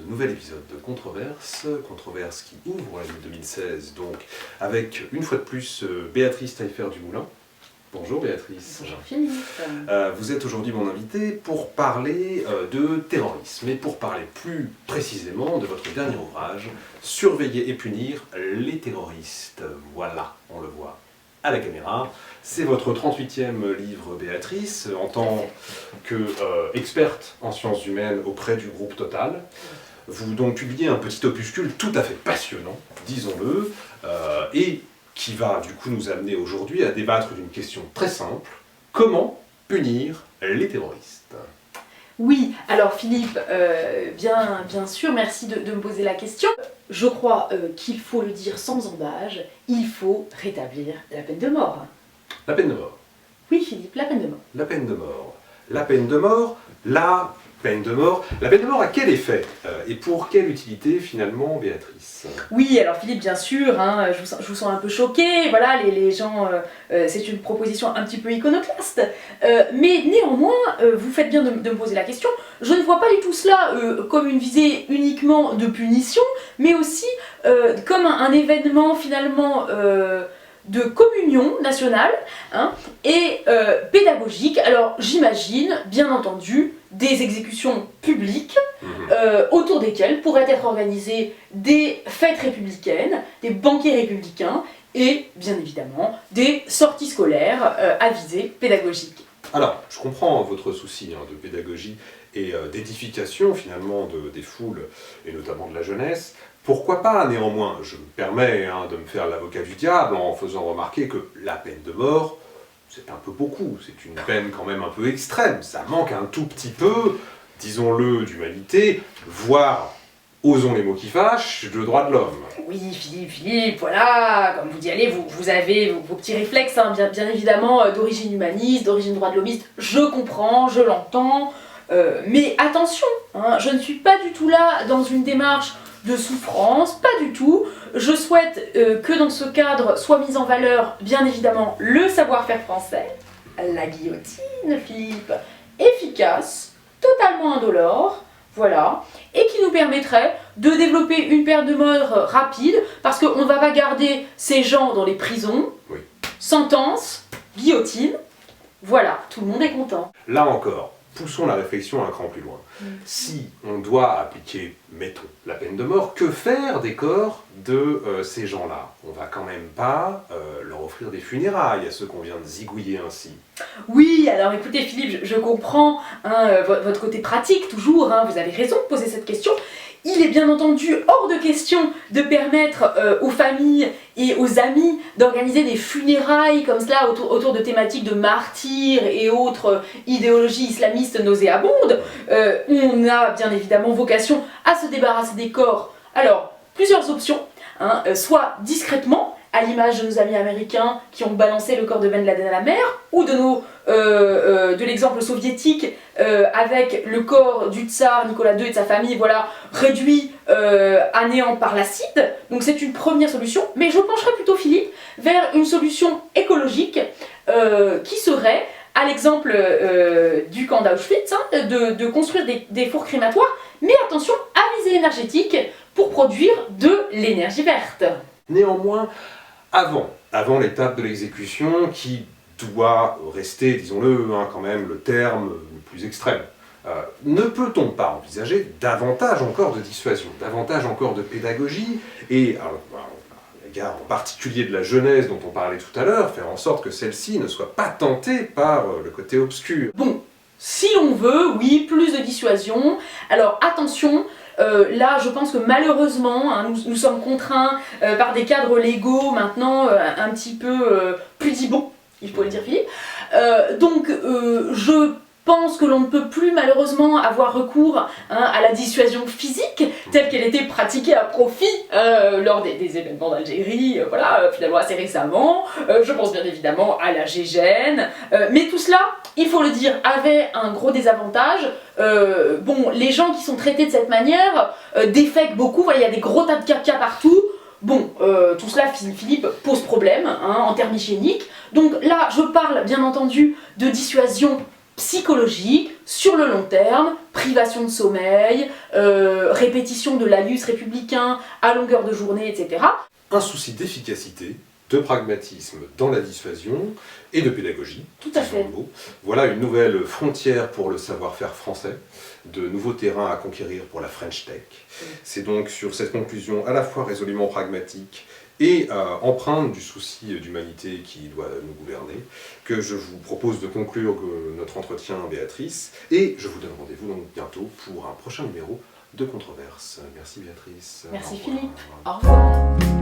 nouvel épisode de Controverse, Controverse qui ouvre l'année 2016, donc avec une fois de plus Béatrice Taillefer-Dumoulin. Bonjour Béatrice. Bonjour Philippe. Vous êtes aujourd'hui mon invité pour parler de terrorisme, et pour parler plus précisément de votre dernier ouvrage, Surveiller et punir les terroristes. Voilà, on le voit à la caméra. C'est votre 38e livre, Béatrice, en tant qu'experte en sciences humaines auprès du groupe Total. Vous donc publiez un petit opuscule tout à fait passionnant, disons-le, et qui va du coup nous amener aujourd'hui à débattre d'une question très simple. Comment punir les terroristes ? Oui, alors Philippe, bien sûr, merci de me poser la question. Je crois qu'il faut le dire sans embâge, il faut rétablir la peine de mort. La peine de mort. Oui Philippe, la peine de mort. La peine de mort. La peine de mort. La peine de mort. La peine de mort a quel effet et pour quelle utilité finalement, Béatrice ? Oui, alors Philippe, bien sûr, hein, je vous sens un peu choqué, voilà, les gens, c'est une proposition un petit peu iconoclaste, mais néanmoins, vous faites bien de me poser la question, je ne vois pas du tout cela comme une visée uniquement de punition, mais aussi comme un événement finalement de communion nationale hein, et pédagogique. Alors j'imagine, bien entendu, des exécutions publiques autour desquelles pourraient être organisées des fêtes républicaines, des banquets républicains et bien évidemment des sorties scolaires à visée pédagogique. Alors, je comprends votre souci de pédagogie et d'édification finalement des foules et notamment de la jeunesse. Pourquoi pas, néanmoins, je me permets de me faire l'avocat du diable en faisant remarquer que la peine de mort, c'est un peu beaucoup, c'est une peine quand même un peu extrême, ça manque un tout petit peu, disons-le, d'humanité, voire, osons les mots qui fâchent, de droits de l'homme. Oui, Philippe, voilà, comme vous y allez, vous avez vos petits réflexes, hein, bien évidemment, d'origine humaniste, d'origine droit de l'hommiste, je comprends, je l'entends, mais attention, hein, je ne suis pas du tout là dans une démarche de souffrance, pas du tout. Je souhaite que dans ce cadre soit mise en valeur, bien évidemment, le savoir-faire français, la guillotine, Philippe, efficace, totalement indolore, voilà, et qui nous permettrait de développer une peine de mort rapide, parce qu'on ne va pas garder ces gens dans les prisons, oui. Sentence, guillotine, voilà, tout le monde est content. Là encore, poussons la réflexion un cran plus loin. Si on doit appliquer, mettons, la peine de mort, que faire des corps de ces gens-là ? On va quand même pas leur offrir des funérailles à ceux qu'on vient de zigouiller ainsi. Oui, alors écoutez Philippe, je comprends hein, votre côté pratique toujours, hein, vous avez raison de poser cette question. Il est bien entendu hors de question de permettre aux familles et aux amis d'organiser des funérailles comme cela autour de thématiques de martyrs et autres idéologies islamistes nauséabondes. On a bien évidemment vocation à se débarrasser des corps. Alors, plusieurs options, hein, soit discrètement, à l'image de nos amis américains qui ont balancé le corps de Ben Laden à la mer, ou de l'exemple soviétique avec le corps du tsar Nicolas II et de sa famille, voilà, réduit à néant par l'acide. Donc c'est une première solution, mais je pencherais plutôt, Philippe, vers une solution écologique qui serait, à l'exemple du camp d'Auschwitz, hein, de construire des fours crématoires, mais attention, à visée énergétique pour produire de l'énergie verte. Néanmoins, avant l'étape de l'exécution, qui doit rester, disons-le, quand même, le terme le plus extrême, ne peut-on pas envisager davantage encore de dissuasion, davantage encore de pédagogie, et à l'égard en particulier de la jeunesse dont on parlait tout à l'heure, faire en sorte que celle-ci ne soit pas tentée par le côté obscur. Bon, si l'on veut, oui, plus de dissuasion. Alors attention, là je pense que malheureusement, hein, nous sommes contraints par des cadres légaux maintenant un petit peu pudibonds, il faut le dire Philippe. Donc je pense que l'on ne peut plus malheureusement avoir recours hein, à la dissuasion physique telle qu'elle était pratiquée à profit lors des événements d'Algérie, voilà, finalement assez récemment. Je pense bien évidemment à la Gégène, mais tout cela, il faut le dire, avait un gros désavantage. Bon, les gens qui sont traités de cette manière défèquent beaucoup, voilà, il y a des gros tas de caca partout. Bon, tout cela, Philippe, pose problème hein, en termes hygiéniques. Donc là, je parle bien entendu de dissuasion psychologique, sur le long terme, privation de sommeil, répétition de l'allus républicain à longueur de journée, etc. Un souci d'efficacité, de pragmatisme dans la dissuasion et de pédagogie. Tout à fait. Voilà une nouvelle frontière pour le savoir-faire français, de nouveaux terrains à conquérir pour la French Tech. C'est donc sur cette conclusion à la fois résolument pragmatique et empreinte du souci d'humanité qui doit nous gouverner, que je vous propose de conclure notre entretien, Béatrice, et je vous donne rendez-vous donc bientôt pour un prochain numéro de Controverse. Merci Béatrice. Merci Philippe. Au revoir.